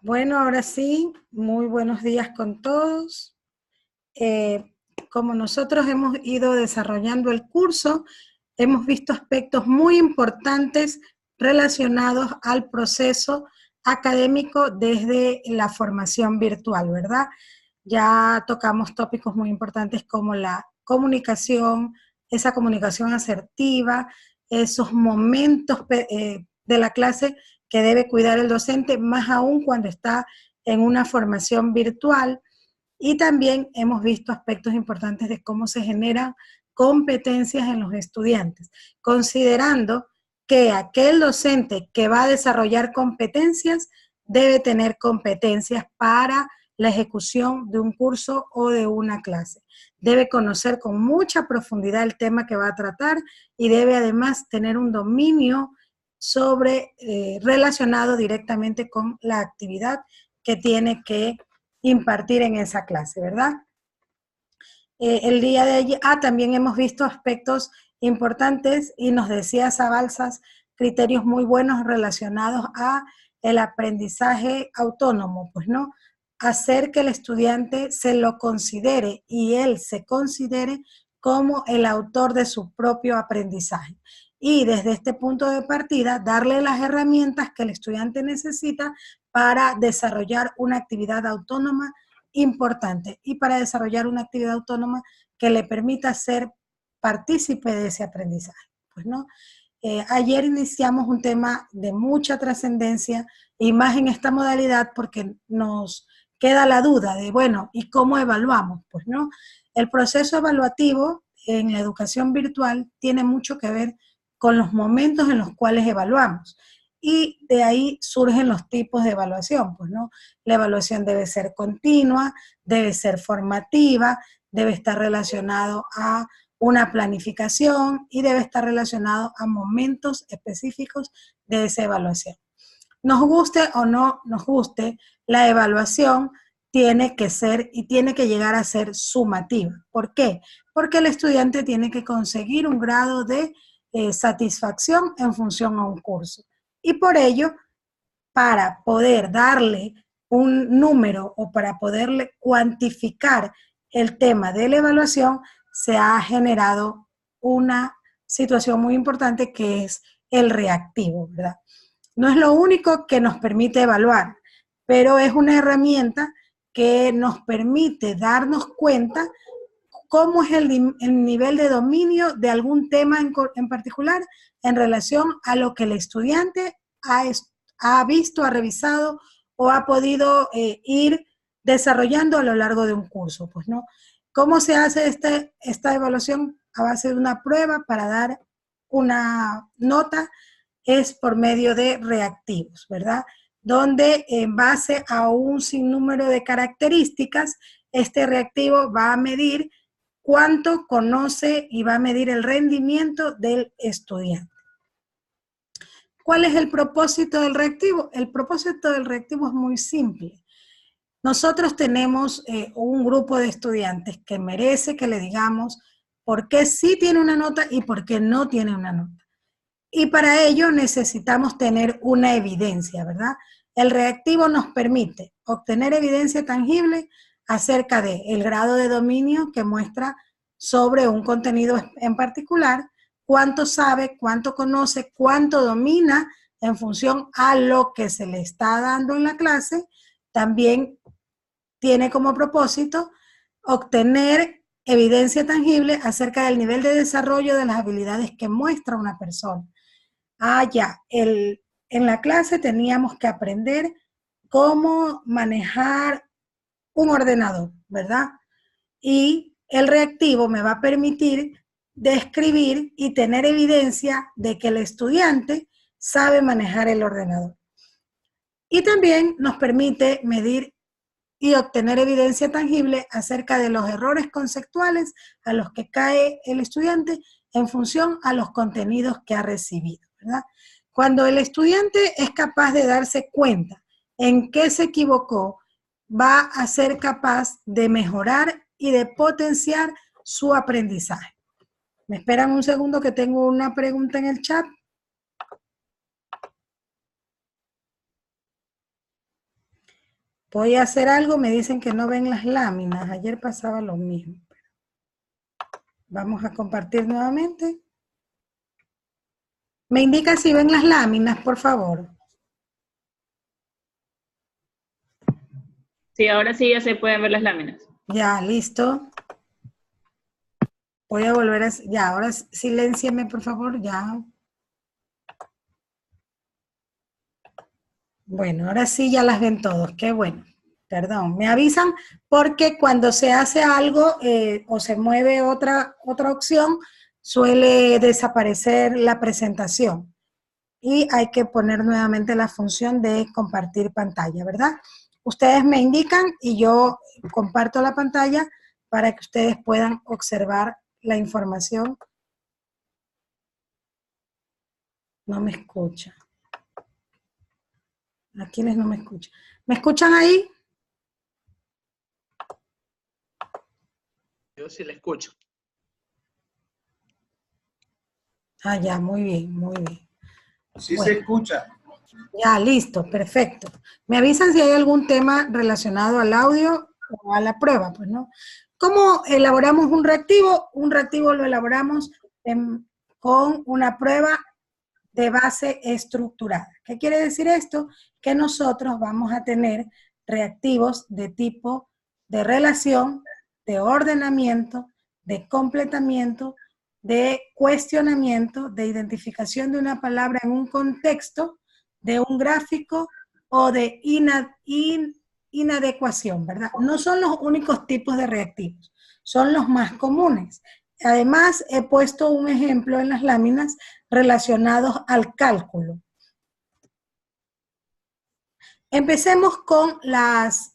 Bueno, ahora sí, muy buenos días con todos. Eh, Como nosotros hemos ido desarrollando el curso, hemos visto aspectos muy importantes relacionados al proceso académico desde la formación virtual, ¿verdad? Ya tocamos tópicos muy importantes como la comunicación, esa comunicación asertiva, esos momentos de la clase que debe cuidar el docente, más aún cuando está en una formación virtual. Y también hemos visto aspectos importantes de cómo se generan competencias en los estudiantes, considerando que aquel docente que va a desarrollar competencias debe tener competencias para la ejecución de un curso o de una clase. Debe conocer con mucha profundidad el tema que va a tratar y debe además tener un dominio relacionado directamente con la actividad que tiene que impartir en esa clase, ¿verdad? El día de ayer, también hemos visto aspectos importantes y nos decía Sabalsas criterios muy buenos relacionados a el aprendizaje autónomo, pues no, hacer que el estudiante se lo considere y él se considere como el autor de su propio aprendizaje. Y desde este punto de partida, darle las herramientas que el estudiante necesita para desarrollar una actividad autónoma importante y para desarrollar una actividad autónoma que le permita ser partícipe de ese aprendizaje. Pues, ¿no? Ayer iniciamos un tema de mucha trascendencia y más en esta modalidad porque nos queda la duda de, bueno, ¿y cómo evaluamos? Pues, ¿no? El proceso evaluativo en la educación virtual tiene mucho que ver con los momentos en los cuales evaluamos. Y de ahí surgen los tipos de evaluación, pues, ¿no? La evaluación debe ser continua, debe ser formativa, debe estar relacionado a una planificación y debe estar relacionado a momentos específicos de esa evaluación. Nos guste o no nos guste, la evaluación tiene que ser y tiene que llegar a ser sumativa. ¿Por qué? Porque el estudiante tiene que conseguir un grado de satisfacción en función a un curso. Y por ello, para poder darle un número o para poderle cuantificar el tema de la evaluación, se ha generado una situación muy importante que es el reactivo, ¿verdad? No es lo único que nos permite evaluar, pero es una herramienta que nos permite darnos cuenta cómo es el nivel de dominio de algún tema en particular en relación a lo que el estudiante ha visto, ha revisado o ha podido ir desarrollando a lo largo de un curso. Pues, ¿no? ¿Cómo se hace esta evaluación? A base de una prueba para dar una nota es por medio de reactivos, ¿verdad? Donde en base a un sinnúmero de características, este reactivo va a medir cuánto conoce y va a medir el rendimiento del estudiante. ¿Cuál es el propósito del reactivo? El propósito del reactivo es muy simple. Nosotros tenemos un grupo de estudiantes que merece que le digamos por qué sí tiene una nota y por qué no tiene una nota. Y para ello necesitamos tener una evidencia, ¿verdad? El reactivo nos permite obtener evidencia tangible acerca del grado de dominio que muestra sobre un contenido en particular, cuánto sabe, cuánto conoce, cuánto domina en función a lo que se le está dando en la clase. También tiene como propósito obtener evidencia tangible acerca del nivel de desarrollo de las habilidades que muestra una persona. Ya, en la clase teníamos que aprender cómo manejar un ordenador, ¿verdad? Y el reactivo me va a permitir describir y tener evidencia de que el estudiante sabe manejar el ordenador. Y también nos permite medir y obtener evidencia tangible acerca de los errores conceptuales a los que cae el estudiante en función a los contenidos que ha recibido, ¿verdad? Cuando el estudiante es capaz de darse cuenta en qué se equivocó, va a ser capaz de mejorar y de potenciar su aprendizaje. ¿Me esperan un segundo que tengo una pregunta en el chat? Voy a hacer algo, me dicen que no ven las láminas. Ayer pasaba lo mismo. Vamos a compartir nuevamente. Me indica si ven las láminas, por favor. Sí, ahora sí ya se pueden ver las láminas. Ya, listo. Voy a volver a... Ya, ahora silénciame, por favor, ya. Bueno, ahora sí ya las ven todos, qué bueno. Perdón, me avisan porque cuando se hace algo o se mueve otra opción, suele desaparecer la presentación. Y hay que poner nuevamente la función de compartir pantalla, ¿verdad? Ustedes me indican y yo comparto la pantalla para que ustedes puedan observar la información. No me escucha. ¿A quiénes no me escuchan? ¿Me escuchan ahí? Yo sí la escucho. Ah, ya, muy bien, muy bien. Sí Bueno. se escucha. Ya, listo, perfecto. Me avisan si hay algún tema relacionado al audio o a la prueba, pues, ¿no? ¿Cómo elaboramos un reactivo? Un reactivo lo elaboramos con una prueba de base estructurada. ¿Qué quiere decir esto? Que nosotros vamos a tener reactivos de tipo de relación, de ordenamiento, de completamiento, de cuestionamiento, de identificación de una palabra en un contexto, de un gráfico o de inadecuación, ¿verdad? No son los únicos tipos de reactivos, son los más comunes. Además, he puesto un ejemplo en las láminas relacionados al cálculo. Empecemos con las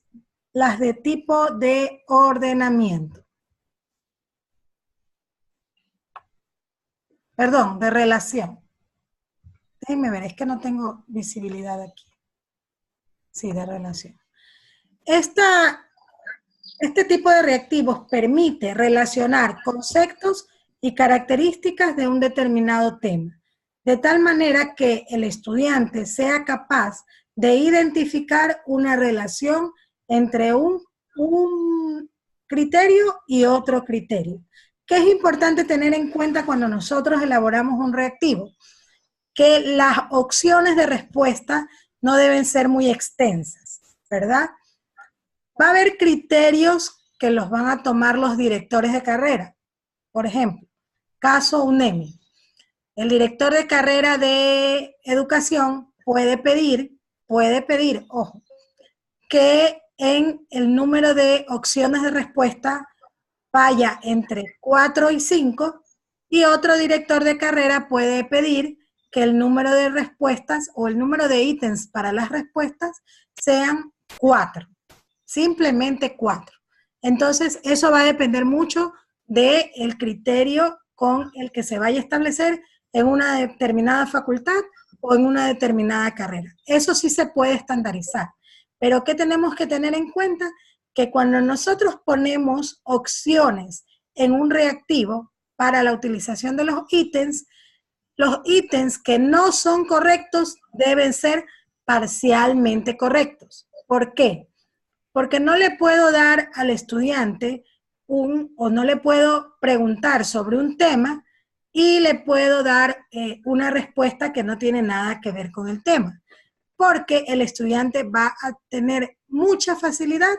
de tipo de ordenamiento. Perdón, de relación. Déjenme ver, es que no tengo visibilidad aquí. Sí, de relación. Este tipo de reactivos permite relacionar conceptos y características de un determinado tema, de tal manera que el estudiante sea capaz de identificar una relación entre un criterio y otro criterio. ¿Qué es importante tener en cuenta cuando nosotros elaboramos un reactivo? Que las opciones de respuesta no deben ser muy extensas, ¿verdad? Va a haber criterios que los van a tomar los directores de carrera. Por ejemplo, caso UNEMI. El director de carrera de educación puede pedir, ojo, que en el número de opciones de respuesta vaya entre 4 y 5, y otro director de carrera puede pedir que el número de respuestas o el número de ítems para las respuestas sean 4. Simplemente 4. Entonces, eso va a depender mucho del criterio con el que se vaya a establecer en una determinada facultad o en una determinada carrera. Eso sí se puede estandarizar. Pero ¿qué tenemos que tener en cuenta? Que cuando nosotros ponemos opciones en un reactivo para la utilización de los ítems que no son correctos deben ser parcialmente correctos. ¿Por qué? Porque no le puedo dar al estudiante o no le puedo preguntar sobre un tema y le puedo dar una respuesta que no tiene nada que ver con el tema, porque el estudiante va a tener mucha facilidad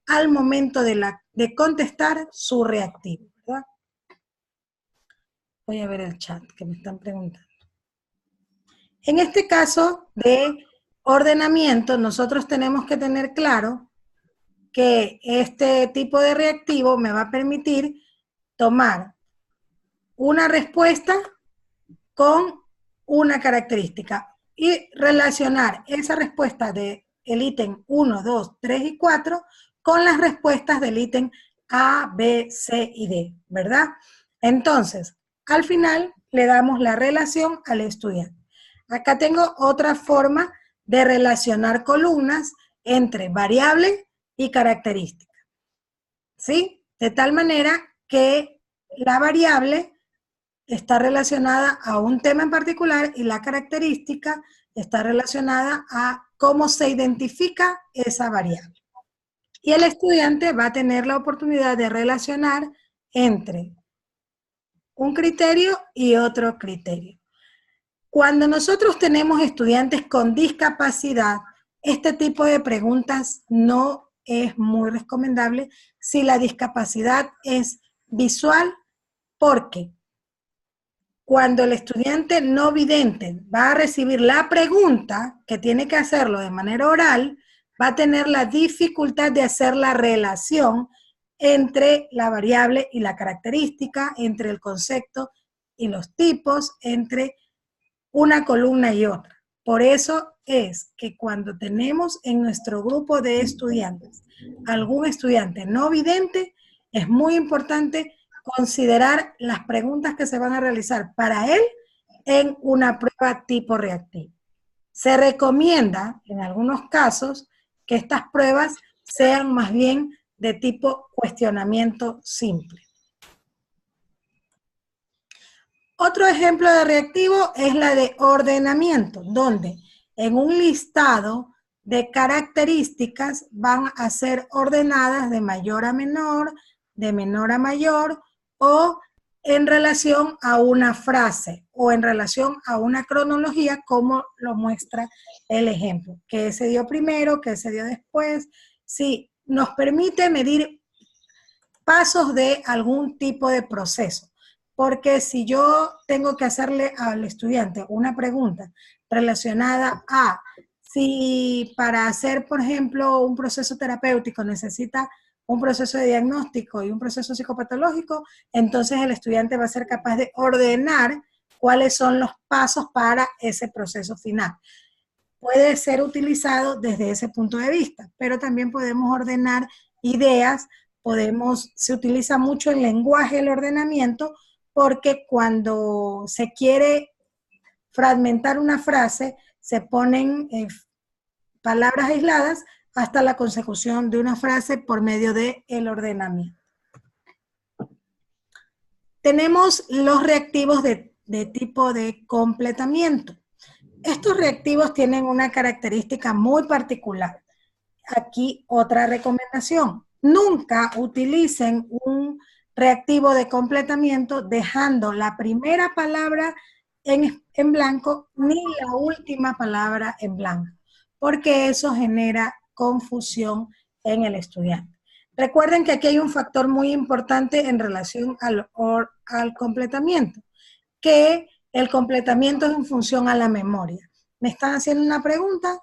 al momento de contestar su reactivo, ¿verdad? Voy a ver el chat que me están preguntando. En este caso de ordenamiento, nosotros tenemos que tener claro que este tipo de reactivo me va a permitir tomar una respuesta con una característica y relacionar esa respuesta del ítem 1, 2, 3 y 4 con las respuestas del ítem A, B, C y D, ¿verdad? Entonces, al final le damos la relación al estudiante. Acá tengo otra forma de relacionar columnas entre variable y característica, ¿sí? De tal manera que la variable está relacionada a un tema en particular y la característica está relacionada a cómo se identifica esa variable. Y el estudiante va a tener la oportunidad de relacionar entre un criterio y otro criterio. Cuando nosotros tenemos estudiantes con discapacidad, este tipo de preguntas no es muy recomendable si la discapacidad es visual, porque cuando el estudiante no vidente va a recibir la pregunta, que tiene que hacerlo de manera oral, va a tener la dificultad de hacer la relación entre la variable y la característica, entre el concepto y los tipos, entre una columna y otra. Por eso es que cuando tenemos en nuestro grupo de estudiantes algún estudiante no vidente, es muy importante considerar las preguntas que se van a realizar para él en una prueba tipo reactivo. Se recomienda, en algunos casos, que estas pruebas sean más bien de tipo cuestionamiento simple. Otro ejemplo de reactivo es la de ordenamiento, donde en un listado de características van a ser ordenadas de mayor a menor, de menor a mayor, o en relación a una frase o en relación a una cronología, como lo muestra el ejemplo. ¿Qué se dio primero? ¿Qué se dio después? Sí, nos permite medir pasos de algún tipo de proceso. Porque si yo tengo que hacerle al estudiante una pregunta relacionada a si para hacer, por ejemplo, un proceso terapéutico necesita un proceso de diagnóstico y un proceso psicopatológico, entonces el estudiante va a ser capaz de ordenar cuáles son los pasos para ese proceso final. Puede ser utilizado desde ese punto de vista, pero también podemos ordenar ideas, se utiliza mucho el lenguaje del ordenamiento, porque cuando se quiere fragmentar una frase, se ponen palabras aisladas hasta la consecución de una frase por medio del ordenamiento. Tenemos los reactivos de tipo de completamiento. Estos reactivos tienen una característica muy particular. Aquí otra recomendación: nunca utilicen un reactivo de completamiento dejando la primera palabra en blanco ni la última palabra en blanco, porque eso genera confusión en el estudiante. Recuerden que aquí hay un factor muy importante en relación al completamiento, que el completamiento es en función a la memoria. ¿Me están haciendo una pregunta?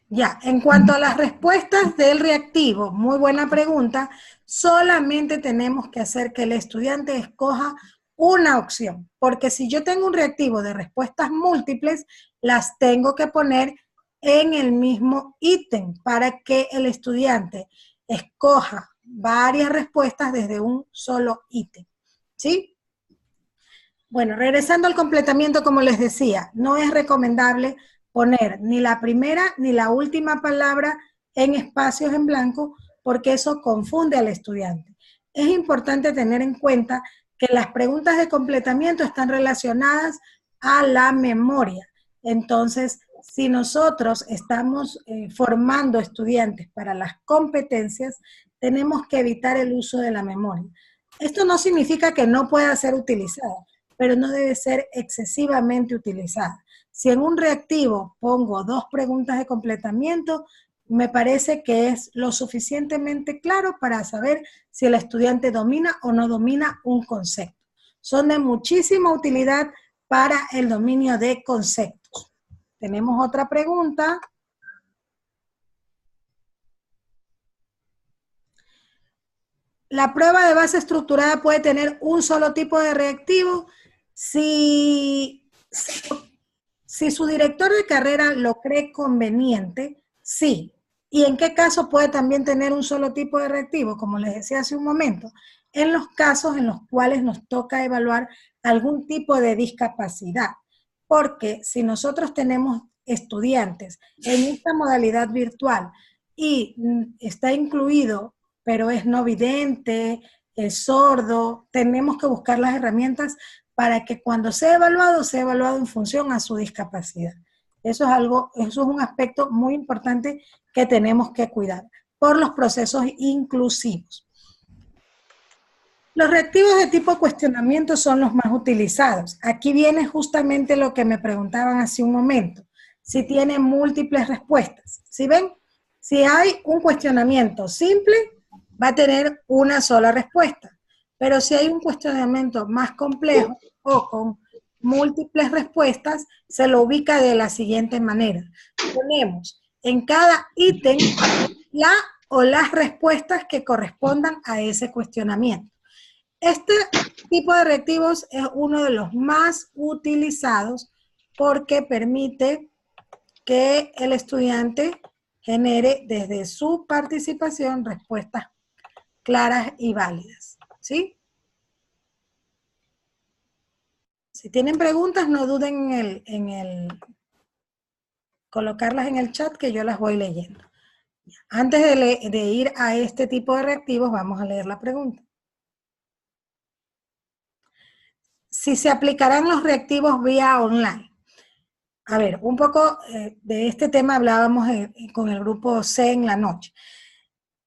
Ya, en cuanto a las respuestas del reactivo, muy buena pregunta, solamente tenemos que hacer que el estudiante escoja una opción, porque si yo tengo un reactivo de respuestas múltiples, las tengo que poner en el mismo ítem para que el estudiante escoja varias respuestas desde un solo ítem, ¿sí? Bueno, regresando al completamiento, como les decía, no es recomendable poner ni la primera ni la última palabra en espacios en blanco, porque eso confunde al estudiante. Es importante tener en cuenta que las preguntas de completamiento están relacionadas a la memoria. Entonces, si nosotros estamos formando estudiantes para las competencias, tenemos que evitar el uso de la memoria. Esto no significa que no pueda ser utilizada, pero no debe ser excesivamente utilizada. Si en un reactivo pongo 2 preguntas de completamiento, me parece que es lo suficientemente claro para saber si el estudiante domina o no domina un concepto. Son de muchísima utilidad para el dominio de conceptos. Tenemos otra pregunta. La prueba de base estructurada puede tener un solo tipo de reactivo. Si su director de carrera lo cree conveniente, sí. ¿Y en qué caso puede también tener un solo tipo de reactivo? Como les decía hace un momento, en los casos en los cuales nos toca evaluar algún tipo de discapacidad. Porque si nosotros tenemos estudiantes en esta modalidad virtual y está incluido, pero es no vidente, es sordo, tenemos que buscar las herramientas para que cuando sea evaluado en función a su discapacidad. Eso es un aspecto muy importante que tenemos que cuidar por los procesos inclusivos. Los reactivos de tipo cuestionamiento son los más utilizados. Aquí viene justamente lo que me preguntaban hace un momento. Si tiene múltiples respuestas. ¿Sí ven? Si hay un cuestionamiento simple, va a tener una sola respuesta. Pero si hay un cuestionamiento más complejo o con múltiples respuestas, se lo ubica de la siguiente manera. Ponemos en cada ítem la o las respuestas que correspondan a ese cuestionamiento. Este tipo de reactivos es uno de los más utilizados porque permite que el estudiante genere desde su participación respuestas claras y válidas, ¿sí? Si tienen preguntas, no duden en colocarlas en el chat que yo las voy leyendo. Antes de ir a este tipo de reactivos, vamos a leer la pregunta. Si se aplicarán los reactivos vía online. A ver, un poco de este tema hablábamos con el grupo C en la noche.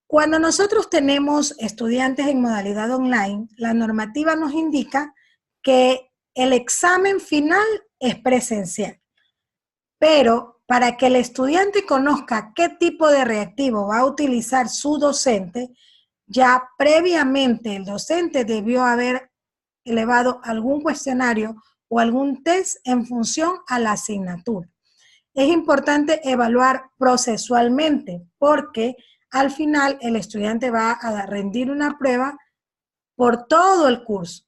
Cuando nosotros tenemos estudiantes en modalidad online, la normativa nos indica que el examen final es presencial. Pero para que el estudiante conozca qué tipo de reactivo va a utilizar su docente, ya previamente el docente debió haber elevado algún cuestionario o algún test en función a la asignatura. Es importante evaluar procesualmente porque al final el estudiante va a rendir una prueba por todo el curso.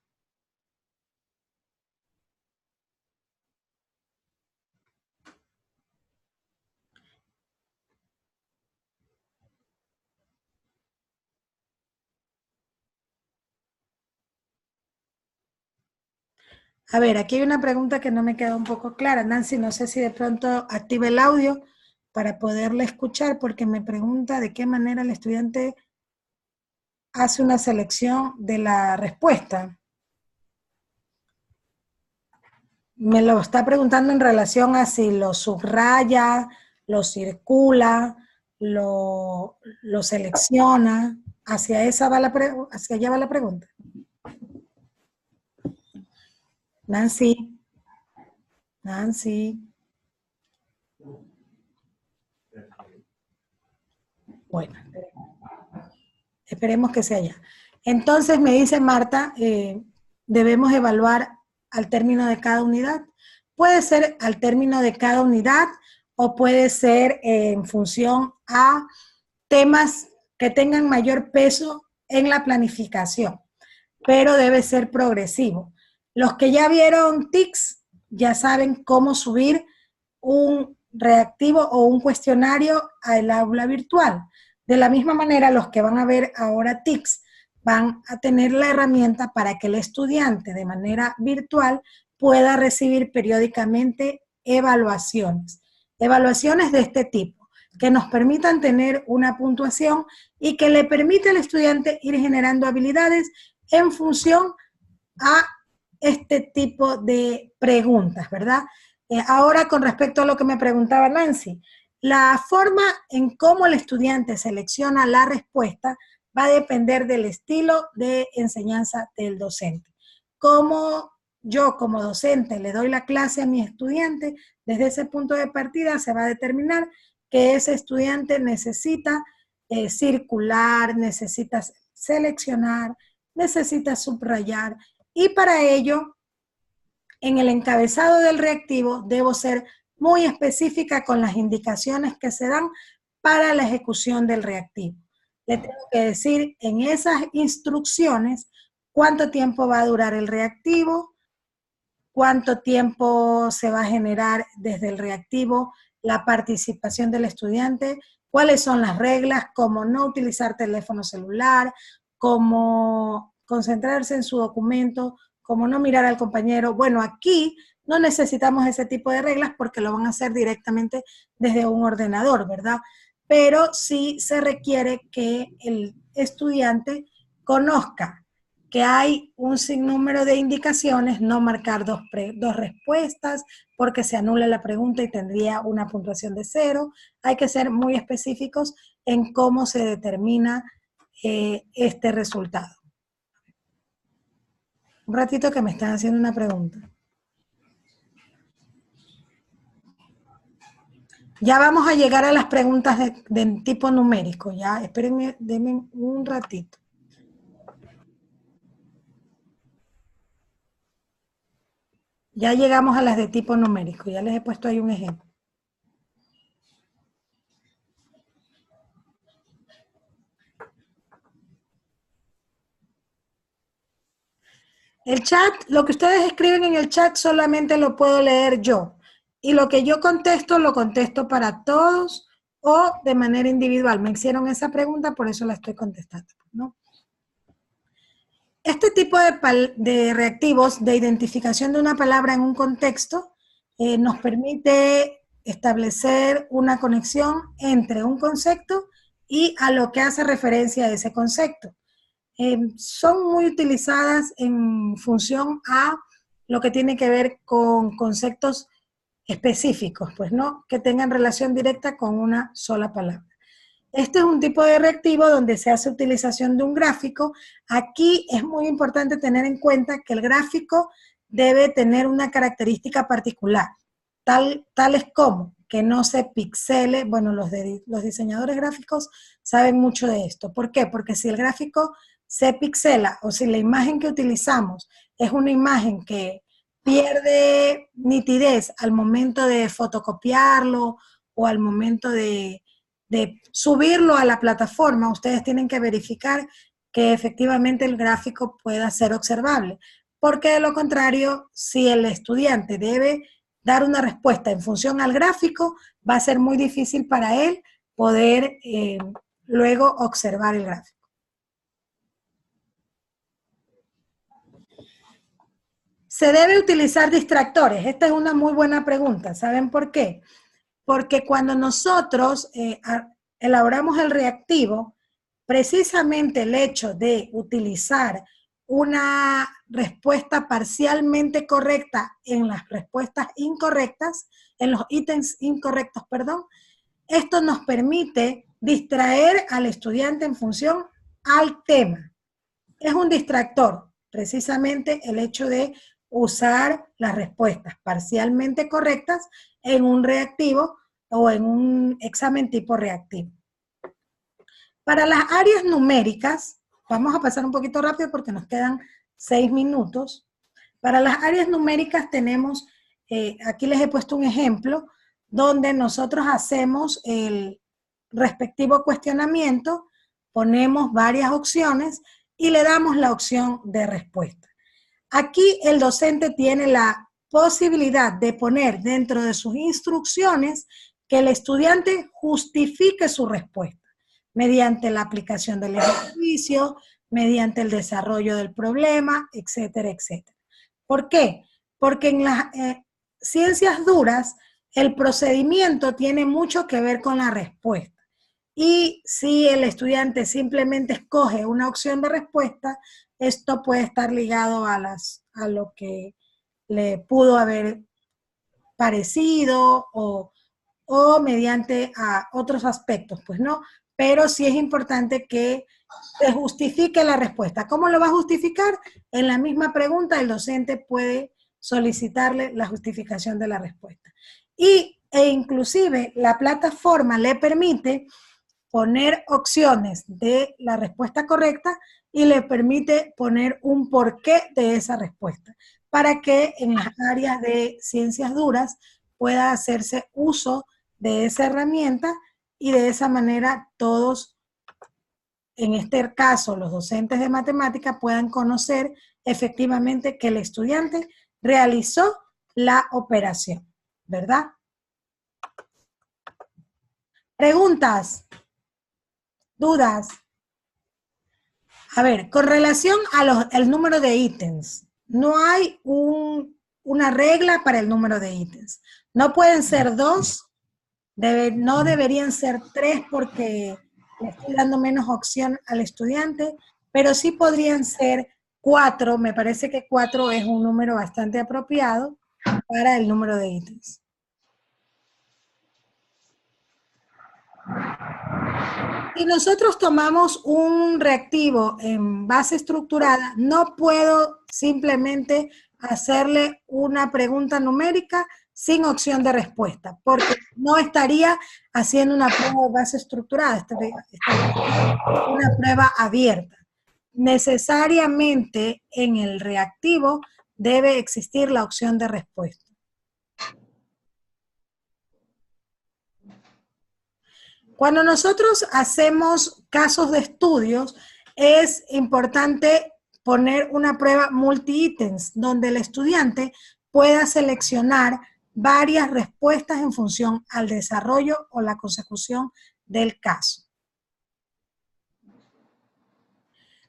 A ver, aquí hay una pregunta que no me queda un poco clara. Nancy, no sé si de pronto active el audio para poderle escuchar, porque me pregunta de qué manera el estudiante hace una selección de la respuesta. Me lo está preguntando en relación a si lo subraya, lo circula, lo selecciona. ¿Hacia allá va la pregunta? Nancy. Nancy. Bueno, esperemos que sea ya. Entonces me dice Marta, debemos evaluar al término de cada unidad. Puede ser al término de cada unidad o puede ser en función a temas que tengan mayor peso en la planificación, pero debe ser progresivo. Los que ya vieron TICS ya saben cómo subir un reactivo o un cuestionario al aula virtual. De la misma manera, los que van a ver ahora TICS van a tener la herramienta para que el estudiante de manera virtual pueda recibir periódicamente evaluaciones. Evaluaciones de este tipo, que nos permitan tener una puntuación y que le permita al estudiante ir generando habilidades en función a este tipo de preguntas, ¿verdad? Ahora, con respecto a lo que me preguntaba Nancy, la forma en cómo el estudiante selecciona la respuesta va a depender del estilo de enseñanza del docente. Como yo como docente le doy la clase a mi estudiante, desde ese punto de partida se va a determinar que ese estudiante necesita circular, necesita seleccionar, necesita subrayar, y para ello, en el encabezado del reactivo, debo ser muy específica con las indicaciones que se dan para la ejecución del reactivo. Le tengo que decir en esas instrucciones cuánto tiempo va a durar el reactivo, cuánto tiempo se va a generar desde el reactivo la participación del estudiante, cuáles son las reglas, cómo no utilizar teléfono celular, cómo concentrarse en su documento, cómo no mirar al compañero. Bueno, aquí no necesitamos ese tipo de reglas porque lo van a hacer directamente desde un ordenador, ¿verdad? Pero sí se requiere que el estudiante conozca que hay un sinnúmero de indicaciones, no marcar dos respuestas porque se anula la pregunta y tendría una puntuación de 0. Hay que ser muy específicos en cómo se determina este resultado. Un ratito que me están haciendo una pregunta. Ya vamos a llegar a las preguntas de tipo numérico, ya, espérenme, denme un ratito. Ya llegamos a las de tipo numérico, ya les he puesto ahí un ejemplo. El chat, lo que ustedes escriben en el chat solamente lo puedo leer yo. Y lo que yo contesto, lo contesto para todos o de manera individual. Me hicieron esa pregunta, por eso la estoy contestando, ¿no? Este tipo de reactivos de identificación de una palabra en un contexto nos permite establecer una conexión entre un concepto y a lo que hace referencia a ese concepto. Son muy utilizadas en función a lo que tiene que ver con conceptos específicos, pues no que tengan relación directa con una sola palabra. Este es un tipo de reactivo donde se hace utilización de un gráfico. Aquí es muy importante tener en cuenta que el gráfico debe tener una característica particular, tales como que no se pixele. Bueno, los diseñadores gráficos saben mucho de esto. ¿Por qué? Porque si el gráfico se pixela o si la imagen que utilizamos es una imagen que pierde nitidez al momento de fotocopiarlo o al momento de subirlo a la plataforma, ustedes tienen que verificar que efectivamente el gráfico pueda ser observable, porque de lo contrario, si el estudiante debe dar una respuesta en función al gráfico, va a ser muy difícil para él poder luego observar el gráfico. ¿Se debe utilizar distractores? Esta es una muy buena pregunta. ¿Saben por qué? Porque cuando nosotros elaboramos el reactivo, precisamente el hecho de utilizar una respuesta parcialmente correcta en las respuestas incorrectas, en los ítems incorrectos, perdón, esto nos permite distraer al estudiante en función al tema. Es un distractor, precisamente el hecho de usar las respuestas parcialmente correctas en un reactivo o en un examen tipo reactivo. Para las áreas numéricas, vamos a pasar un poquito rápido porque nos quedan 6 minutos. Para las áreas numéricas tenemos, aquí les he puesto un ejemplo, donde nosotros hacemos el respectivo cuestionamiento, ponemos varias opciones y le damos la opción de respuesta. Aquí el docente tiene la posibilidad de poner dentro de sus instrucciones que el estudiante justifique su respuesta mediante la aplicación del ejercicio, mediante el desarrollo del problema, etcétera, etcétera. ¿Por qué? Porque en las ciencias duras el procedimiento tiene mucho que ver con la respuesta. Y si el estudiante simplemente escoge una opción de respuesta, esto puede estar ligado a lo que le pudo haber parecido o mediante a otros aspectos, pues no. Pero sí es importante que se justifique la respuesta. ¿Cómo lo va a justificar? En la misma pregunta el docente puede solicitarle la justificación de la respuesta. E inclusive la plataforma le permite poner opciones de la respuesta correcta y le permite poner un porqué de esa respuesta, para que en las áreas de ciencias duras pueda hacerse uso de esa herramienta y de esa manera todos, en este caso los docentes de matemática, puedan conocer efectivamente que el estudiante realizó la operación, ¿verdad? ¿Preguntas? ¿Dudas? A ver, con relación al número de ítems, no hay una regla para el número de ítems. No pueden ser 2, no deberían ser 3 porque le estoy dando menos opción al estudiante, pero sí podrían ser 4, me parece que 4 es un número bastante apropiado para el número de ítems. Si nosotros tomamos un reactivo en base estructurada, no puedo simplemente hacerle una pregunta numérica sin opción de respuesta, porque no estaría haciendo una prueba de base estructurada, estaría una prueba abierta. Necesariamente en el reactivo debe existir la opción de respuesta. Cuando nosotros hacemos casos de estudios, es importante poner una prueba multi-ítems, donde el estudiante pueda seleccionar varias respuestas en función al desarrollo o la consecución del caso.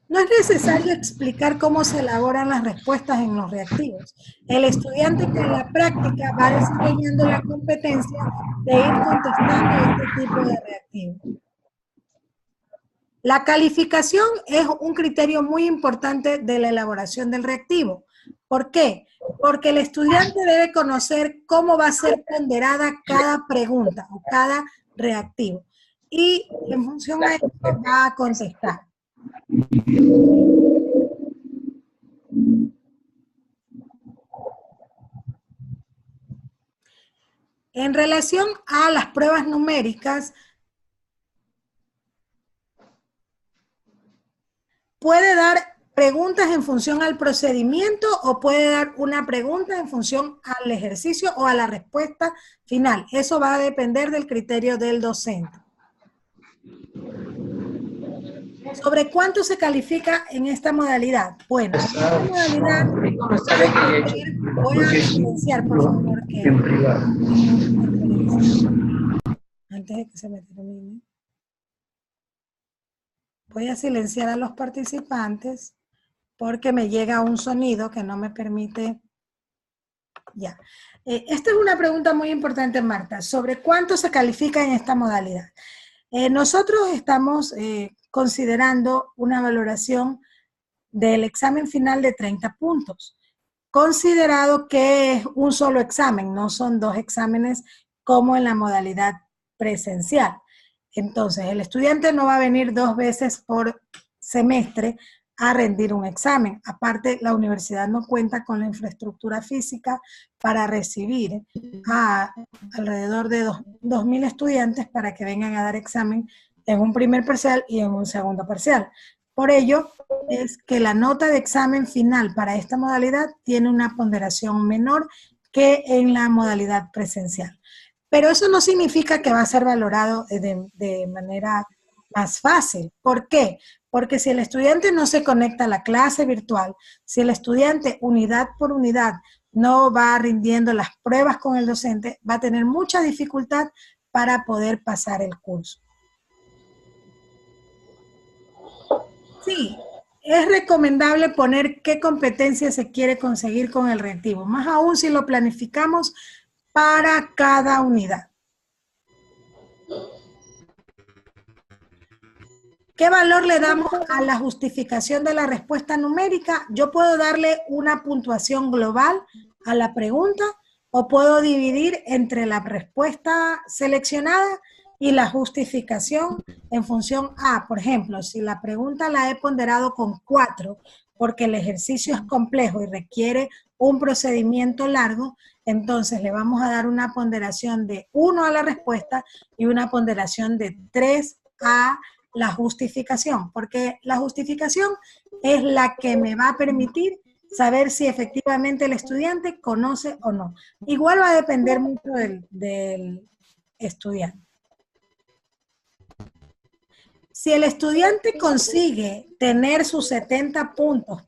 No es necesario explicar cómo se elaboran las respuestas en los reactivos. El estudiante con la práctica va desarrollando la competencia de ir contestando este tipo de reactivos. La calificación es un criterio muy importante de la elaboración del reactivo. ¿Por qué? Porque el estudiante debe conocer cómo va a ser ponderada cada pregunta o cada reactivo. Y en función a esto va a contestar. En relación a las pruebas numéricas, puede dar preguntas en función al procedimiento o puede dar una pregunta en función al ejercicio o a la respuesta final. Eso va a depender del criterio del docente. ¿Sobre cuánto se califica en esta modalidad? Bueno, en esta modalidad voy a silenciar, por favor, que antes de que se me termine. Voy a silenciar a los participantes porque me llega un sonido que no me permite. Ya. Esta es una pregunta muy importante, Marta, sobre cuánto se califica en esta modalidad. Nosotros estamos considerando una valoración del examen final de 30 puntos, considerado que es un solo examen, no son 2 exámenes como en la modalidad presencial. Entonces, el estudiante no va a venir 2 veces por semestre a rendir un examen. Aparte, la universidad no cuenta con la infraestructura física para recibir a alrededor de 2.000 estudiantes para que vengan a dar examen en un primer parcial y en un segundo parcial. Por ello, es que la nota de examen final para esta modalidad tiene una ponderación menor que en la modalidad presencial. Pero eso no significa que va a ser valorado de manera más fácil. ¿Por qué? Porque si el estudiante no se conecta a la clase virtual, si el estudiante unidad por unidad no va rindiendo las pruebas con el docente, va a tener mucha dificultad para poder pasar el curso. Sí, es recomendable poner qué competencia se quiere conseguir con el reactivo, más aún si lo planificamos para cada unidad. ¿Qué valor le damos a la justificación de la respuesta numérica? Yo puedo darle una puntuación global a la pregunta o puedo dividir entre la respuesta seleccionada y la justificación en función a, por ejemplo, si la pregunta la he ponderado con 4 porque el ejercicio es complejo y requiere un procedimiento largo, entonces le vamos a dar una ponderación de 1 a la respuesta y una ponderación de 3 a la justificación, porque la justificación es la que me va a permitir saber si efectivamente el estudiante conoce o no. Igual va a depender mucho del estudiante. Si el estudiante consigue tener sus 70 puntos